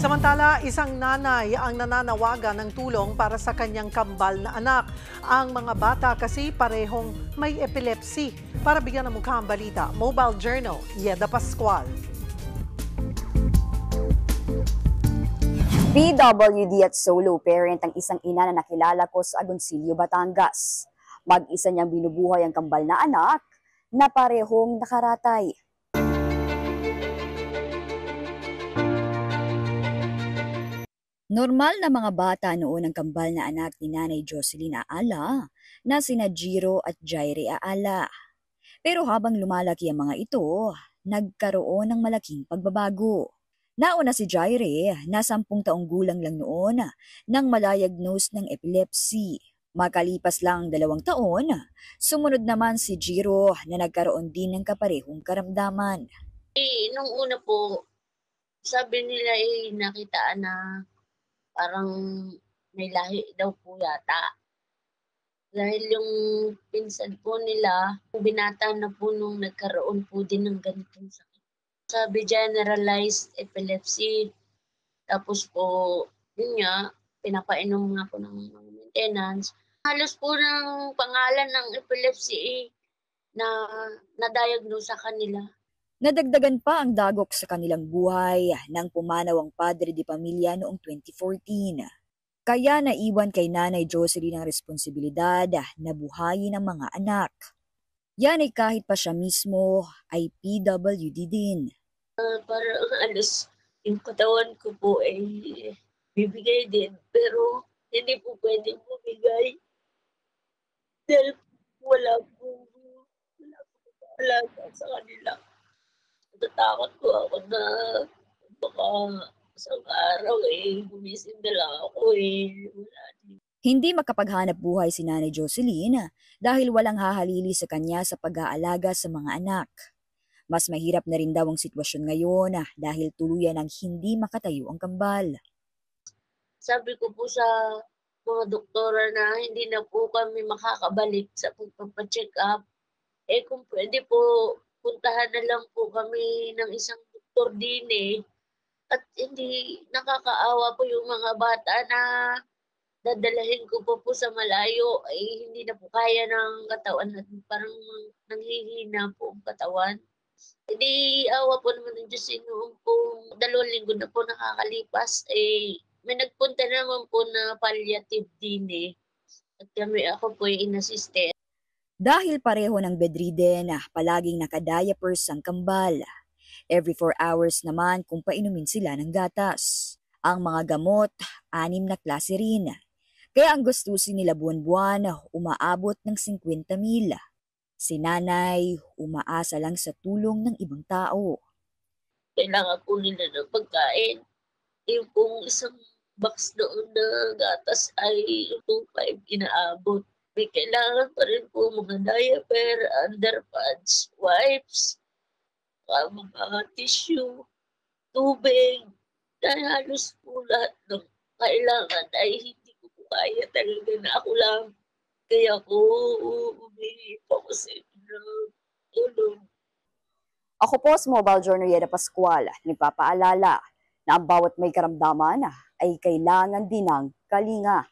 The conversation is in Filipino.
Samantala, isang nanay ang nananawagan ng tulong para sa kanyang kambal na anak. Ang mga bata kasi parehong may epilepsy. Para bigyan ng mukha ang balita, Mobile Journal, Yeda Pascual. PWD at solo parent ang isang ina na nakilala ko sa Agoncillo, Batangas. Mag-isa niyang binubuhay ang kambal na anak na parehong nakaratay. Normal na mga bata noon ang kambal na anak ni Nanay Jocelyn Aala na sina Jiro at Jaire Aala. Pero habang lumalaki ang mga ito, nagkaroon ng malaking pagbabago. Nauna si Jaire na 10 taong gulang lang noon nang ma-diagnose ng epilepsy. Makalipas lang 2 taon, sumunod naman si Jiro na nagkaroon din ng kaparehong karamdaman. Nung una po, sabi nila nakitaan na parang may lahi daw po yata. Dahil yung pinsan po nila, binata na po nung nagkaroon po din ng ganitong sakit. Sabi generalized epilepsy. Tapos po, yun nga, pinapainom nga po ng maintenance. Halos po ng pangalan ng epilepsy na na-diagnose sa kanila. Nadagdagan pa ang dagok sa kanilang buhay nang pumanaw ang padre de pamilya noong 2014. Kaya naiwan kay Nanay Jocelyn ang responsibilidad na buhayin ang mga anak. Yan ay kahit pa siya mismo ay PWD din. Parang alos yung katawan ko po ay bibigay din, pero hindi po pwedeng bumigay. Dahil wala po alaga sa kanila. Natatakot ko ako na baka isang araw gumising na lang ako wala din. Hindi makapaghanap buhay si Nanay Jocelyn dahil walang hahalili sa kanya sa pag-aalaga sa mga anak. Mas mahirap na rin daw ang sitwasyon ngayon dahil tuluyan ang hindi makatayo ang kambal. Sabi ko po sa mga doktora na hindi na po kami makakabalik sa pagpapacheck up. Kung pwede po, puntahan na lang po kami ng isang doktor din At hindi nakakaawa po yung mga bata na dadalahin ko po sa malayo ay hindi na po kaya ng katawan at parang nanghihina po ang katawan. Hindi awa po naman ng Diyos noong po 2 linggo na po nakakalipas may nagpunta naman po na palliative din at ako po ay inassiste. Dahil pareho ng bedridden, palaging nakadiapers ang kambal. Every 4 hours naman kung painumin sila ng gatas. Ang mga gamot, 6 na klase rin. Kaya ang gustusin nila buwan-buwan umaabot ng 50,000. Si Nanay umaasa lang sa tulong ng ibang tao. Kailangan po nila ng pagkain. Yung pong isang box doon na gatas ay 2.5 inaabot. May kailangan pa rin po mga diaper, underpads, wipes, mga tissue, tubig. Dahil halos po lahat ng kailangan ay hindi ko po kaya talaga na ako lang. Kaya po humingi po ako sa inyo ng tulong. Ako po sa Mobile Journal Yeda Pascual, nagpapaalala na ang bawat may karamdaman ay kailangan din ng kalinga.